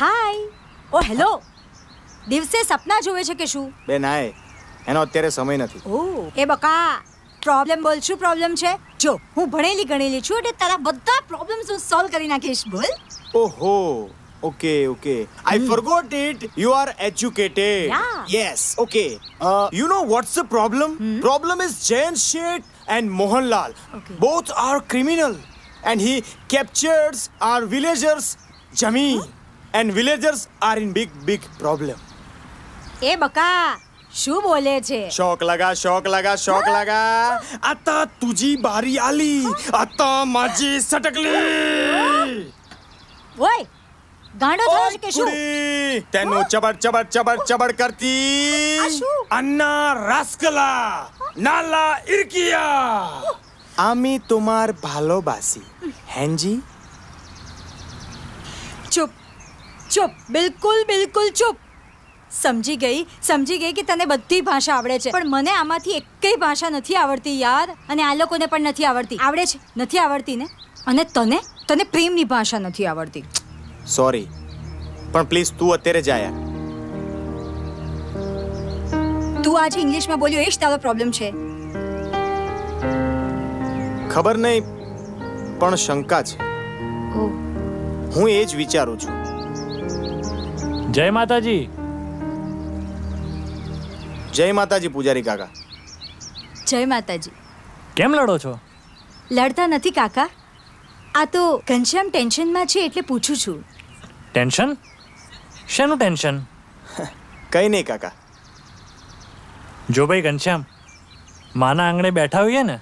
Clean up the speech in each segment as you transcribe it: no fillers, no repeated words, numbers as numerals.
હાય. ઓ hello. દિવસે સપના જોવે છે કે શું? બે નાય એનો અત્યારે સમય નથી. ઓ એ બકા પ્રોબ્લેમ બોલ, શું પ્રોબ્લેમ છે? જો હું ભણેલી ગણેલી છું એટલે તારા બધા પ્રોબ્લેમ્સ હું સોલ્વ કરી નાખીશ. બોલ. ઓહો okay I forgot it, you are educated. Yeah. Yes, okay. You know what's the problem? Problem is Jayan Shet and Mohanlal. Okay. Both are criminal and he captures our villagers Jameen. And villagers are in big problem. એ બકા શું બોલે છે? शौक लगा आता तुझी बारी आली, आता माझी सटकली. ઓય ગાંડો થયો છે કે શું? कुडी, तेनु चबड करती આ શું? अन्ना रास्कला नाला इरकिया आमी तुम्हार भालोबासी हेंजी. ચૂપ ચૂપ, બિલકુલ ચૂપ. સમજી ગઈ કે તને બધી ભાષા આવડે છે, પણ મને આમાંથી એકેય ભાષા નથી આવડતી યાર. અને આ લોકોને પણ નથી આવડતી. આવડે છે? નથી આવડતી ને. અને તને પ્રેમની ભાષા નથી આવડતી. सॉरी પણ પ્લીઝ તું અત્યારે જા યાર. તું આજે ઇંગ્લિશમાં બોલ્યો એ જ તારો પ્રોબ્લેમ છે. ખબર નહીં પણ શંકા છે. ઓ હું એ જ વિચારું છું. જય માતાજી. જય માતાજી પૂજારી કાકા. જય માતાજી. કેમ લડો છો? લડતા નથી કાકા, આ તો ઘનશ્યામ ટેન્શનમાં છે એટલે પૂછું છું. ટેન્શન? શેનું ટેન્શન? કઈ નહીં કાકા. જો ભાઈ ઘનશ્યામ, માના આંગણે બેઠા હોઈએ ને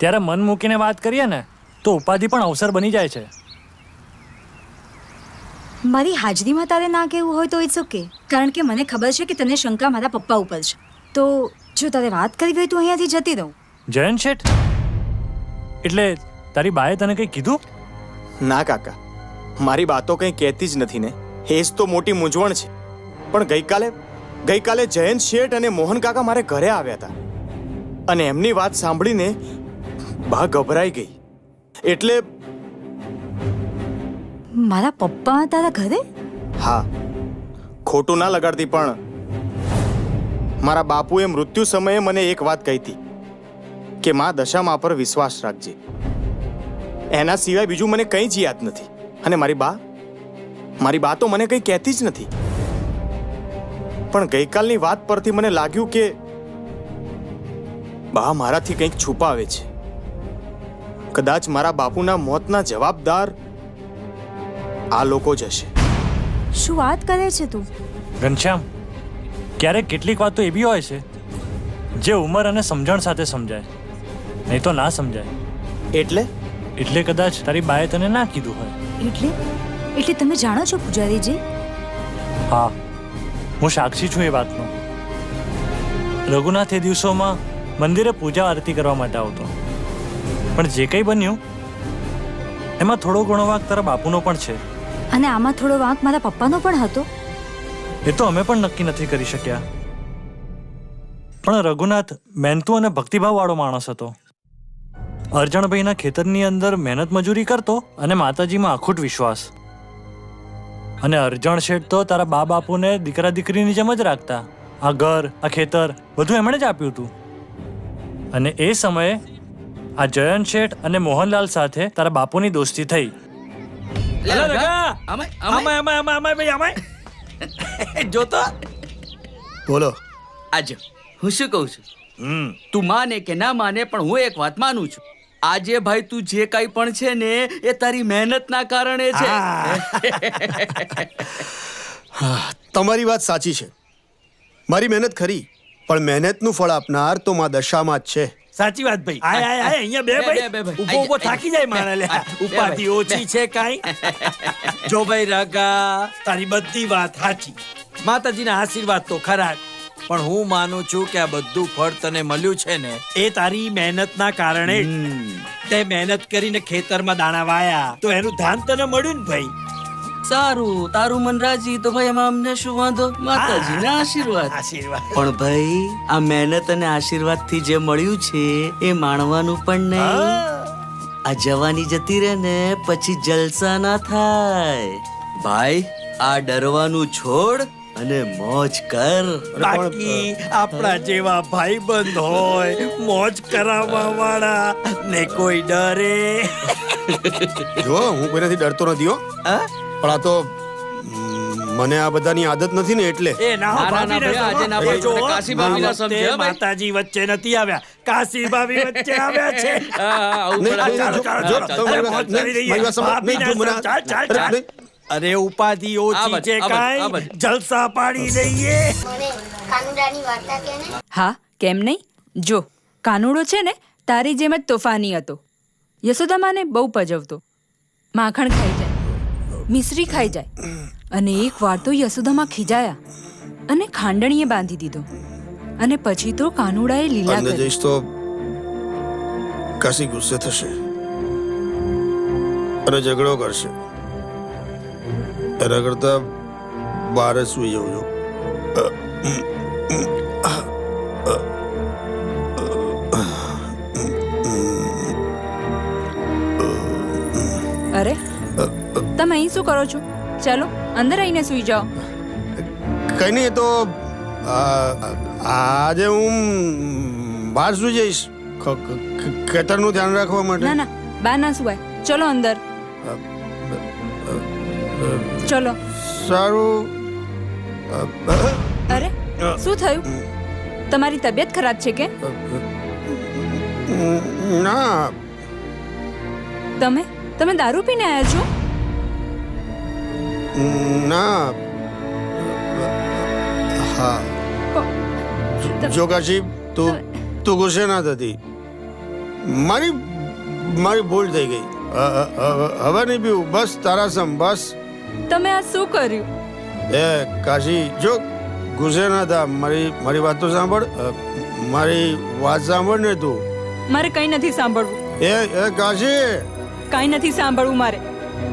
ત્યારે મન મૂકીને વાત કરીએ ને તો ઉપાધિ પણ અવસર બની જાય છે. મારી હાજરીમાં તારે ના કહેવું હોય તો ઇટ્સ ઓકે, કારણ કે મને ખબર છે કે તને શંકા મારા પપ્પા ઉપર છે. તો જો તારે વાત કરી હોય તો અહીંયાથી જતી રહું. જયંત શેઠ એટલે તારી બાએ તને કંઈ કીધું? ના કાકા, મારી બાતો કંઈ કહેતી જ નથી ને, એ જ તો મોટી મૂંઝવણ છે. પણ ગઈકાલે જયંત શેઠ અને મોહન કાકા મારે ઘરે આવ્યા હતા અને એમની વાત સાંભળીને બા ગભરાઈ ગઈ. એટલે મારા પપ્પા તારા ઘરે? હા, ખોટું ના લગાડતી પણ મારા બાપુએ મૃત્યુ સમયે મને એક વાત કહી હતી કે માં દશામા પર વિશ્વાસ રાખજે. એના સિવાય બીજું મને કંઈ જ યાદ નથી. અને મારી બા તો મને કંઈ કહેતી જ નથી. પણ ગઈકાલની વાત પરથી મને લાગ્યું કે બા મારાથી કંઈક છુપાવે છે. કદાચ મારા બાપુના મોતના જવાબદાર આ લોકો જ હશે. શું વાત કરે છે તું? ઘનશ્યામ, ક્યારેક કેટલીક વાતો એવી હોય છે જે ઉંમર અને સમજણ સાથે સમજાય, નહીં તો ના સમજાય. એટલે કદાચ તારી બાએ તને ના કીધું હોય. એટલે તમે જાણો છો પૂજારીજી? હા, હું સાક્ષી છું એ વાતનો. રઘુનાથ એ દિવસોમાં મંદિરે પૂજા આરતી કરવા માટે આવતો, પણ જે કંઈ બન્યું એમાં થોડો ઘણો વાંક તારા બાપુનો પણ છે. અને આમાં થોડો વાંક મારા પપ્પાનો પણ હતો. એ તો અમે પણ નક્કી નથી કરી શક્યા. પણ રઘુનાથ મહેનતુ અને ભક્તિભાવ વાળો માણસ હતો. અરજણભાઈના ખેતરની અંદર મહેનત મજૂરી કરતો અને માતાજીમાં અખૂટ વિશ્વાસ. અને અરજણ શેઠ તો તારા બા બાપુને દીકરા દીકરીની જેમ જ રાખતા. આ ઘર, આ ખેતર બધું એમણે જ આપ્યું હતું. અને એ સમયે આ જયંત શેઠ અને મોહનલાલ સાથે તારા બાપુની દોસ્તી થઈ. જોતો બોલો. આજે હું શું કહું છું, તું માને કે ના માને પણ હું એક વાત માનું છું. આજે ભાઈ તું જે કઈ પણ છે ને એ તારી મહેનતના કારણે છે. તમારી વાત સાચી છે. મારી મહેનત ખરી, પણ મહેનતનું ફળ આપનાર તો માં દશામાં જ છે. સાચી વાત ભાઈ. આય અહીંયા બે ભાઈ. ઉભો થાકી જાય મારા લે. ઉપાધિ ઓછી છે કાઈ? જો ભાઈ રાગા, તારી બધી વાત સાચી. માતાજીના આશીર્વાદ તો ખરા, પણ હું માનું છું કે આ બધું ફળ તને મળ્યું છે ને એ તારી મહેનતના કારણે. તે મહેનત કરીને ખેતરમાં દાણા વાયા તો એનું ધાન તને મળ્યું ને ભાઈ. સારું, તારું મન રાજી તો ભાઈ એમાં અમને શું વાંધો? માતાજીના આશીર્વાદ. પણ ભાઈ આ મહેનત અને આશીર્વાદ થી જે મળ્યું છે એ માણવાનું પણ નહીં. આ જવાની જતી રહે ને પછી જલસા ના થાય. ભાઈ આ ડરવાનું છોડ અને મોજ કર. બાકી આપણા જેવા ભાઈબંધ હોય મોજ કરાવવા વાળા ને કોઈ ડરે. જો હું કોઈનાથી ડરતો નથી હો, હા? પણ આ તો મને આ બધાની આદત નથી ને એટલે. એ ના હો, ના, ના, ભાભીને ભાઈ, આજે ના સમજો. ભાઈ, જો, મને કાશી ભાભી ના આ વખતે સમજે, હો, ભાઈ. માતાજી વચ્ચે નથી આવ્યા, કાશી ભાભી વચ્ચે આવ્યા છે. આવું નહીં, પડે. નહીં, ચાલો, જો, ચાલો, જો, ચાલો. તમે અરે, મારી મોજ વાત- કરી નહીં, દઈએ. મારી વાત સાંભળો. નહીં, જો, ભાભીને મને- ચાલ, ચાલ, અરે, ચાલ. અરે ઉપાધિ ઓછી આ બાજુ, છે આ બાજુ, આ કાંઈ બાજુ. જલસા પાડી દઈએ. મને કાનુડાની વાર્તા કે ને. હા કેમ નહીં જો કાનુડો છે ને તારી જેમ જ તોફાની હતો. યશોદામાને બહુ પજવતો. માખણ ખાઈ જાય, મિશ્રી ખાઈ જાય, અને એક વાર તો યશોદામાં ખીજાયા અને ખાંડણીએ બાંધી દીધો. અને પછી તો કાનુડાએ લીલા અંદર કરી. જઈશ તો કાશી ગુસ્સે થશે અને ઝઘડો કરશે. એના કરતા બહાર જ સુઈ જવું છું. અરે તમે અહીં શું કરો છો? ચાલો અંદર આવીને સૂઈ જાઓ. કઈ નહીં, એ તો આજે હું બહાર સુઈ જઈશ ખેતરનું ધ્યાન રાખવા માટે. ના ના બા ના સુવાય. ચલો અંદર ચલો. સારું. અરે શું થયું? તમારી તબિયત ખરાબ છે કે? ના, તમે તમે દારૂ પીને આવ્યા છો? ના. હા, જો કાશી તું ગુસ્સે ના થતી. મારી ભૂલ થઈ ગઈ. હવે નહીં પીવું, બસ તારા સમ, બસ. તમે આ શું કર્યું? એ કાશી જો ગુસ્સે ના થા. મારી વાત તો સાંભળ. મારી વાત સાંભળ ને તું. મારે કંઈ નથી સાંભળવું. એ કાશી. કંઈ નથી સાંભળવું મારે.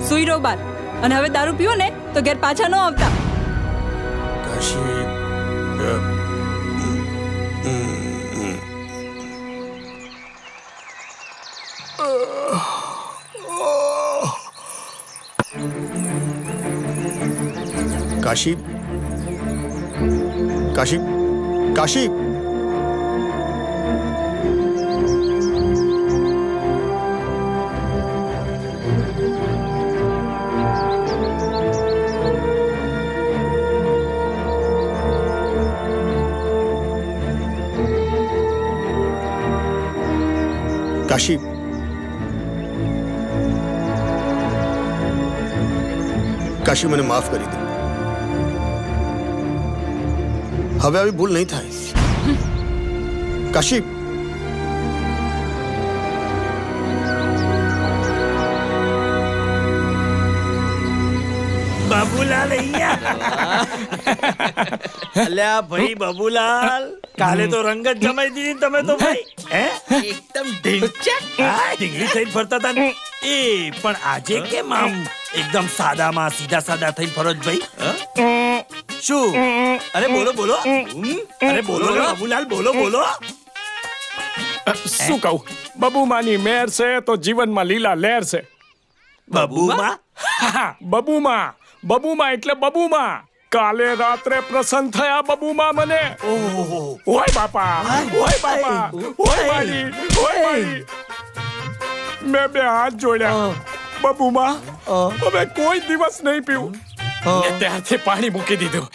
સુઈ રહો બાર. અને હવે દારૂ પીવો ને તો ઘેર પાછા ન આવતા. કાશી કાશી કાશી કાશી કાશી કાશી મને માફ કરી દે. હવે આવી ભૂલ નહીં થાય. કાશી બાબુલાલ અહીંયા. અલ્યા ભાઈ બાબુલાલ, કાલે તો રંગત જમાઈ દીધી ને તમે તો ભાઈ. હે? એકદમ ઢીંચક. હા, ઢીંગલી થઈને ફરતા હતા ને. એ પણ આજે કેમ આમ એકદમ સાદામાં સીધા સાદા થઈને ફરો છો ભાઈ? શું? અરે બોલો બોલો. અરે બોલો ને બાબુલાલ, બોલો બોલો. શું કહું, બબુમાની મેર છે તો જીવનમાં લીલા લહેર છે. બબુમાં? બબુમા, બબુમા એટલે બબુમા. કાલે રાત્રે પ્રસન્ન થયા બબુમા મને. ઓહો. ઓય બાપા, ઓય બાપા, ઓય મારી, ઓય મારી. મેં બે હાથ જોડ્યા. બબુમા, હવે કોઈ દિવસ નહીં પીવું. ને ત્યારથી પાણી મૂકી દીધું.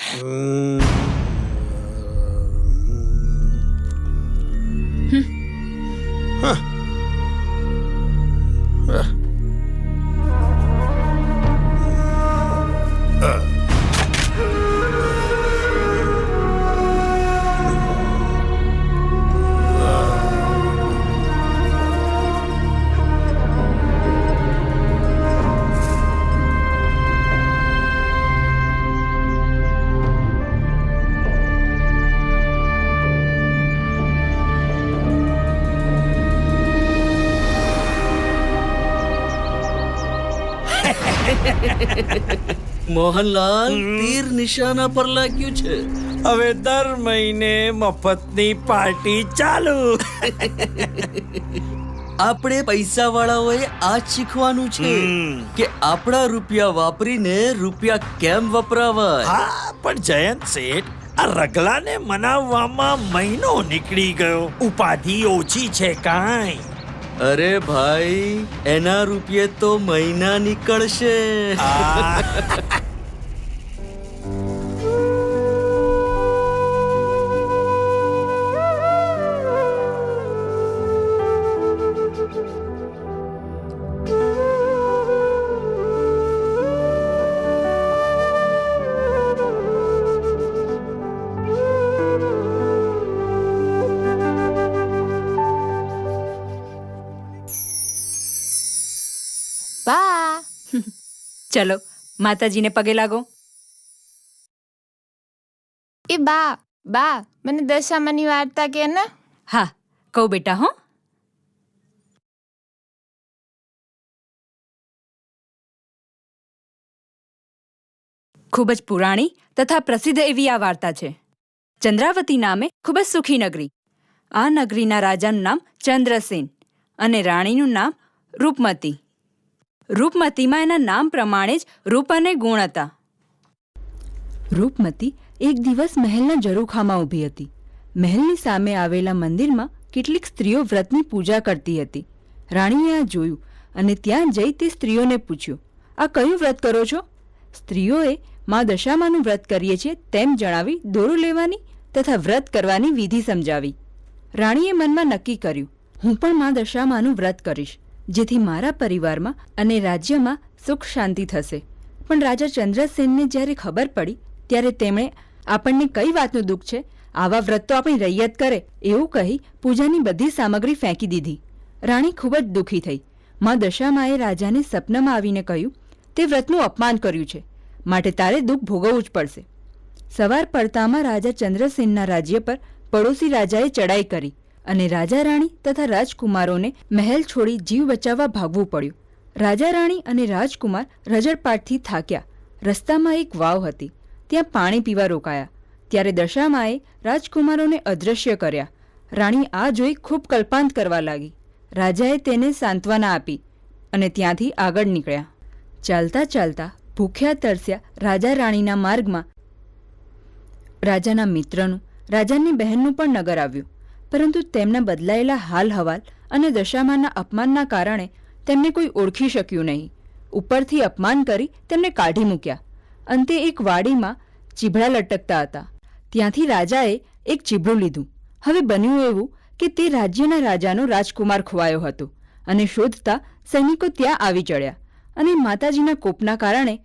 મોહનલાલ, તીર નિશાના પર લાગ્યું છે. હવે દર મહિને મફતની પાર્ટી ચાલુ. આપણે પૈસા વાળાઓએ આ જ શીખવાનું છે કે આપણા રૂપિયા વાપરીને રૂપિયા કેમ વપરાવાય. હા પણ જયંત શેઠ, આ રગલાને મનાવવામાં મહિનો નીકળી ગયો. ઉપાધિ ઓછી છે કાંઈ? અરે ભાઈ, એના રૂપિયે તો મહિના નીકળશે. બા ચલો માતાજીને પગે લાગો. એ બા બા મને દશામાની વાર્તા કે ને. હા કહું બેટા. હો ખૂબ જ પુરાણી તથા પ્રસિદ્ધ એવી આ વાર્તા છે. ચંદ્રાવતી નામે ખૂબ જ સુખી નગરી. આ નગરીના રાજાનું નામ ચંદ્રસેન અને રાણીનું નામ રૂપમતી. રૂપમતીમાં એના નામ પ્રમાણે જ રૂપ અને ગુણ હતા. રૂપમતી એક દિવસ મહેલના ઝરૂખામાં ઊભી હતી. મહેલની સામે આવેલા મંદિરમાં કેટલીક સ્ત્રીઓ વ્રતની પૂજા કરતી હતી. રાણીએ આ જોયું અને ત્યાં જઈ તે સ્ત્રીઓને પૂછ્યું, આ કયું વ્રત કરો છો? સ્ત્રીઓએ મા દશામાનું વ્રત કરીએ છીએ તેમ જણાવી દોરો લેવાની તથા વ્રત કરવાની વિધિ સમજાવી. રાણીએ મનમાં નક્કી કર્યું, હું પણ મા દશામાનું વ્રત કરીશ, જેથી મારા પરિવારમાં અને રાજ્યમાં સુખ શાંતિ થશે. પણ રાજા ચંદ્રસેનને જ્યારે ખબર પડી ત્યારે તેમણે આપણને કઈ વાતનું દુઃખ છે, આવા વ્રત તો આપણી રૈયત કરે એવું કહી પૂજાની બધી સામગ્રી ફેંકી દીધી. રાણી ખૂબ જ દુઃખી થઈ. મા દશામાએ રાજાને સપનામાં આવીને કહ્યું, તે વ્રતનું અપમાન કર્યું છે, માટે તારે દુઃખ ભોગવવું જ પડશે. સવાર પડતામાં રાજા ચંદ્રસેનના રાજ્ય પર પડોશી રાજાએ ચડાઈ કરી અને રાજા રાણી તથા રાજકુમારોને મહેલ છોડી જીવ બચાવવા ભાગવું પડ્યું. રાજા રાણી અને રાજકુમાર રજળપાટથી થાક્યા. રસ્તામાં એક વાવ હતી, ત્યાં પાણી પીવા રોકાયા. ત્યારે દશામાએ રાજકુમારોને અદૃશ્ય કર્યા. રાણી આ જોઈ ખૂબ કલ્પાંત કરવા લાગી. રાજાએ તેને સાંત્વના આપી અને ત્યાંથી આગળ નીકળ્યા. ચાલતા ચાલતા ભૂખ્યા તરસ્યા રાજા રાણીના માર્ગમાં રાજાના મિત્રનું, રાજાની બહેનનું પણ નગર આવ્યું. પરંતુ તેમના બદલાયેલા હાલ હવાલ અને દશામાના અપમાનના કારણે તેમને કોઈ ઓળખી શક્યું નહીં. ઉપરથી અપમાન કરી તેમને કાઢી મૂક્યા. અંતે એક વાડીમાં ચીભડા લટકતા હતા. ત્યાંથી રાજાએ એક ચીભડું લીધું. હવે બન્યું એવું કે તે રાજ્યના રાજાનો રાજકુમાર ખોવાયો હતો અને શોધતા સૈનિકો ત્યાં આવી ચડ્યા અને માતાજીના કોપના કારણે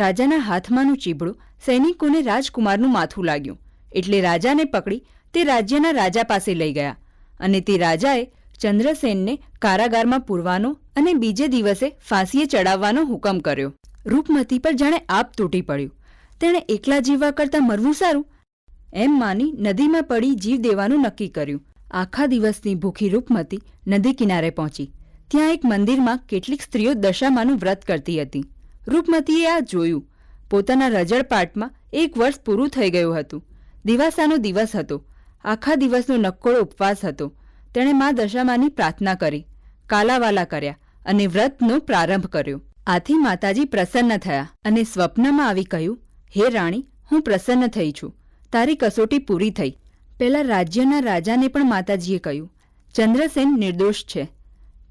રાજાના હાથમાંનું ચીભડું સૈનિકોને રાજકુમારનું માથું લાગ્યું. એટલે રાજાને પકડી તે રાજ્યના રાજા પાસે લઈ ગયા અને તે રાજાએ ચંદ્રસેનને કારાગારમાં પૂરવાનો અને બીજે દિવસે ફાંસીએ ચડાવવાનો હુકમ કર્યો. રૂપમતી પર જાણે આપ તૂટી પડ્યું. તેણે એકલા જીવવા કરતાં મરવું સારું એમ માની નદીમાં પડી જીવ દેવાનું નક્કી કર્યું. આખા દિવસની ભૂખી રૂપમતી નદી કિનારે પહોંચી. ત્યાં એક મંદિરમાં કેટલીક સ્ત્રીઓ દશામાનું વ્રત કરતી હતી. રૂપમતીએ આ જોયું. પોતાના રજળપાટમાં 1 વર્ષ પૂરું થઈ ગયું હતું. દિવાસાનો દિવસ હતો. આખા દિવસનો નક્કોડો ઉપવાસ હતો. તેણે મા દશામાની પ્રાર્થના કરી, કાલાવાલા કર્યા અને વ્રતનો પ્રારંભ કર્યો. આથી માતાજી પ્રસન્ન થયા અને સ્વપ્નમાં આવી કહ્યું, હે રાણી, હું પ્રસન્ન થઈ છું. તારી કસોટી પૂરી થઈ. પેલા રાજ્યના રાજાને પણ માતાજીએ કહ્યું, ચંદ્રસેન નિર્દોષ છે,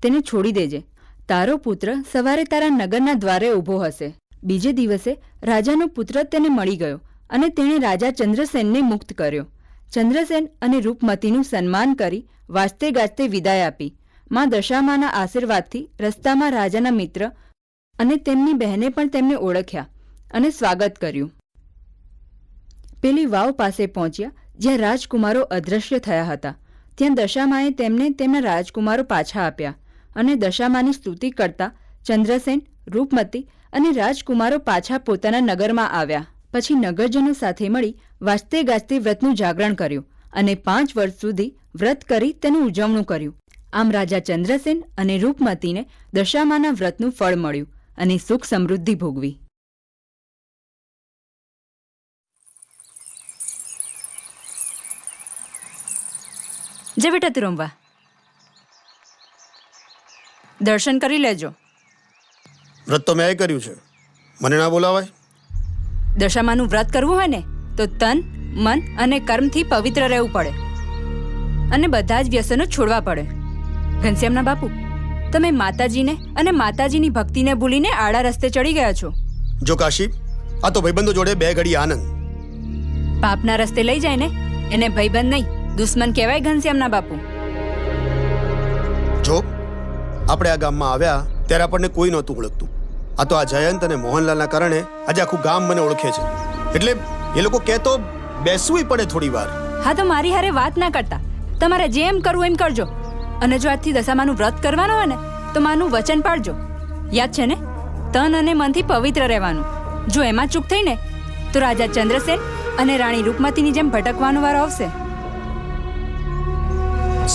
તેને છોડી દેજે. તારો પુત્ર સવારે તારા નગરના દ્વારે ઊભો હશે. બીજે દિવસે રાજાનો પુત્ર તેને મળી ગયો અને તેણે રાજા ચંદ્રસેનને મુક્ત કર્યો. ચંદ્રસેન અને રૂપમતીનું સન્માન કરી વાજતે ગાજતે વિદાય આપી. મા દશામાના આશીર્વાદથી રસ્તામાં રાજાના મિત્ર અને તેમની બહેને પણ તેમને ઓળખ્યા અને સ્વાગત કર્યું. પેલી વાવ પાસે પહોંચ્યા જ્યાં રાજકુમારો અદૃશ્ય થયા હતા. ત્યાં દશામાએ તેમને તેમના રાજકુમારો પાછા આપ્યા અને દશામાની સ્તુતિ કરતા ચંદ્રસેન, રૂપમતી અને રાજકુમારો પાછા પોતાના નગરમાં આવ્યા. પછી નગરજનો સાથે મળી વાજતે ગાજતે વ્રતનું જાગરણ કર્યું અને 5 વર્ષ સુધી વ્રત કરી તેનું ઉજવણું કર્યું. આમ રાજા ચંદ્રસેન અને રૂપમતીને દશામાના વ્રતનું ફળ મળ્યું અને સુખ સમૃદ્ધિ ભોગવી. જે બેટા તું રમવા. દર્શન કરી લેજો. વ્રત તો મેં કર્યું છે, મને ના બોલાવાય. દશામાનું વ્રત કરવું હોય ને તો તન મન અને કર્મથી પવિત્ર રહેવું પડે અને બધા જ વ્યસનો છોડવા પડે. ઘનશ્યામના બાપુ, તમે માતાજીને અને માતાજીની ભક્તિને ભૂલીને આડા રસ્તે ચડી ગયા છો. જો કાશી, આ તો ભાઈબંધો જોડે 2 ઘડી આનંદ. પાપના રસ્તે લઈ જાય ને એને ભાઈબંધ નહીં દુશ્મન કહેવાય. ઘનશ્યામના બાપુ, જો આપણે આ ગામમાં આવ્યા ત્યારે આપણને કોઈ નહોતું ઓળખતું. આ તો આ જયંત અને મોહનલાલના કારણે આજે આખું ગામ મને ઓળખે છે. એટલે એ લોકો કહેતો બેસવું પડે થોડી વાર. હા તો મારી હારે વાત ના કરતા, તમારે જેમ કરવું એમ કરજો. અને જો આજથી દશામાનું વ્રત કરવાનું હોય ને તો માનું વચન પાડજો. યાદ છે ને, તન અને મનથી પવિત્ર રહેવાનું. જો એમાં ચૂક થઈ ને તો રાજા ચંદ્રસેન અને રાણી રૂપમતીની જેમ ભટકવાનો વારો આવશે.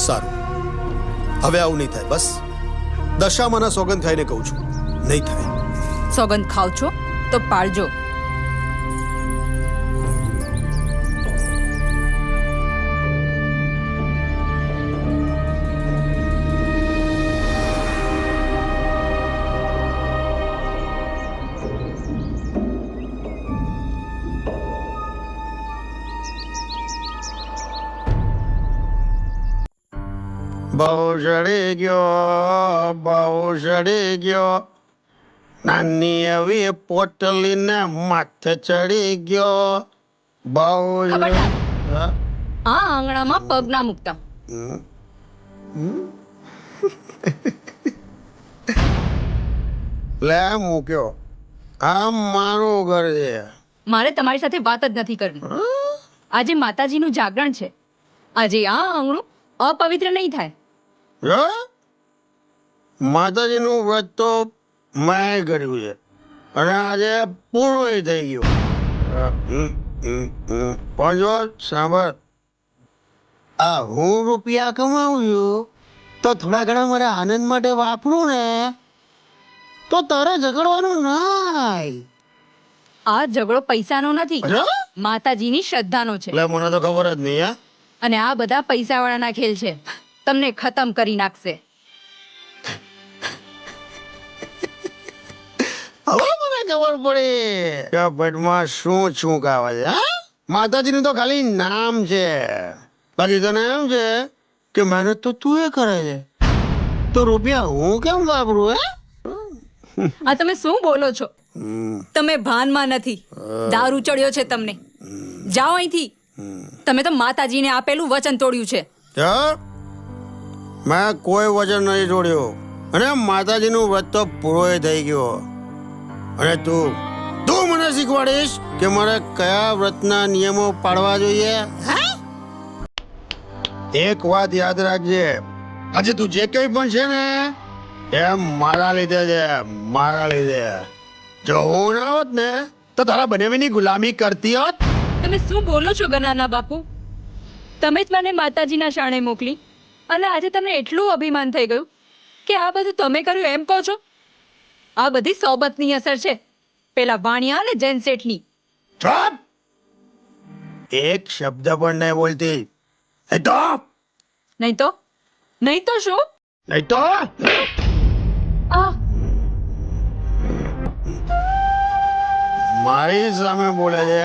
સારું, હવે આવું નહીં થાય. બસ દશામાના સોગંદ ખાઈને કહું છું, નહીં થાય. સોગંદ ખાવ છો તો પાળજો. બહુ ચડી ગયો, બહુ ચડી ગયો, નાની એવી પોટલીને માથે ચડી ગયો. બહુ આ આંગણામાં પગ ના મૂકતા. લે મૂક્યો. આ મારું ઘર છે. મારે તમારી સાથે વાત જ નથી કરવી. આજે માતાજીનું જાગરણ છે. આજે આ આંગણું અપવિત્ર નહીં થાય. જો, માતાજીનું વ્રત તો મેં કર્યું છે અને આજે પૂરું થઈ ગયું. પણ જો સાંભળ, આ હું રૂપિયા કમાવું છું તો થોડા ઘણા મારા આનંદ માટે વાપરું ને તો તારે ઝઘડવાનું નાય. આ ઝઘડો પૈસાનો નથી, અચ્છા? માતાજીની શ્રદ્ધાનો છે. એટલે મને તો ખબર જ નહીં. અને આ બધા પૈસાવાળાના ખેલ છે, તમને ખતમ કરી નાખશે. હવે મને ખબર પડી કે ભટમાં શું શું કાવે છે. માતાજીનું તો ખાલી નામ છે, બાકી તને એમ છે કે મહેનત તો તું એ કરે છે તો રૂપિયા હું કેમ વાપરું? આ તમે શું બોલો છો? તમે ભાનમાં નથી. દારૂ ચડ્યો છે તમને. જાઓ અહીંથી. તમે તો માતાજીને આપેલું વચન તોડ્યું છે. મેં કોઈ વચન નહીં જોડ્યો અને માતાજીનું વ્રત તો પૂરો થઈ ગયો. અને તું મને શીખવાડીશ કે મારે કયા વ્રતના નિયમો પાળવા જોઈએ? એક વાત યાદ રાખજે, આજે તું જે કંઈ પણ છે ને એ મારા લીધે છે, મારા લીધે. જો હું ના હોત ને તો તારા બનેવીની ગુલામી કરતી હોત. તમે શું બોલો છો ગનાના બાપુ? તમે જ મને માતાજીના શાણે મોકલી અને આજે તમને એટલું અભિમાન થઈ ગયું કે આ બધું તમે કર્યું એમ કહો છો? આ બધી સોબતની અસર છે, પેલા વાણિયા અને જૈન શેઠની. ચૂપ! એક શબ્દ પણ નહીં બોલતી. નહીં તો શું? નહીં તો આ મારી સામે બોલે છે.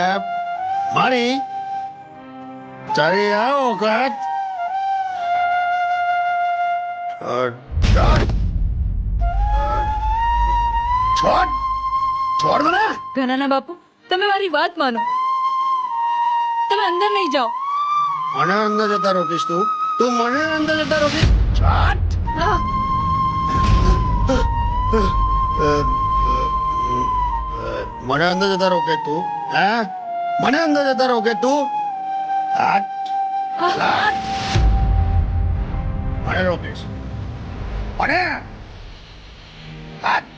મારી તારી આ ઓકાત. છોડ મને. ગનાના બાપુ, તમે મારી વાત માનો. તમે અંદર નહીં જાઓ. મને અંદર જતા રોકીશ તું મને અંદર જતા રોકીશ. છોડ. આ મને અંદર જતા રોકે તું? હા, મને અંદર જતા રોકે તું? મને રોકીશ? મને હાથ.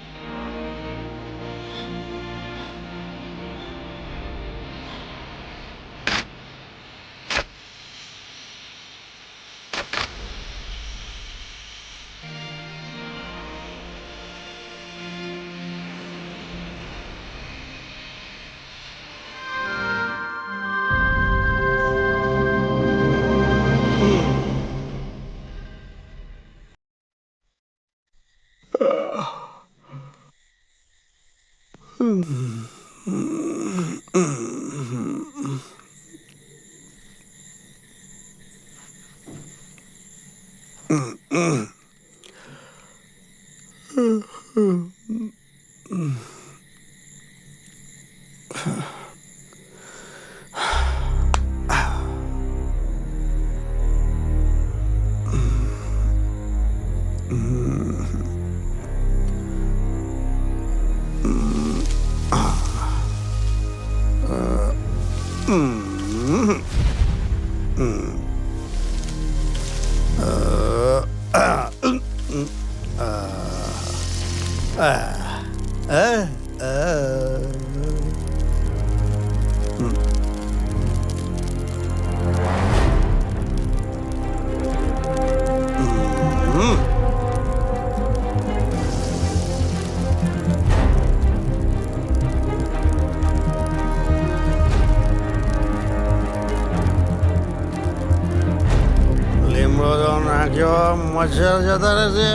લીમડો તો નાખ્યો મચ્છર જતા રહેશે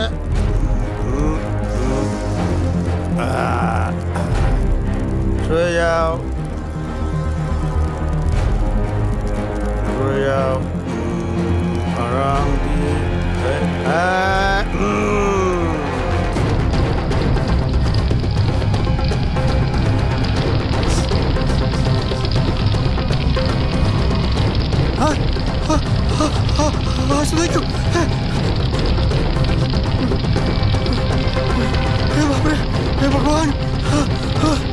સુઈ જાઓ સુઈ જાઓ આરામથી સુઈ ગયું હે બાપરે હે ભગવાન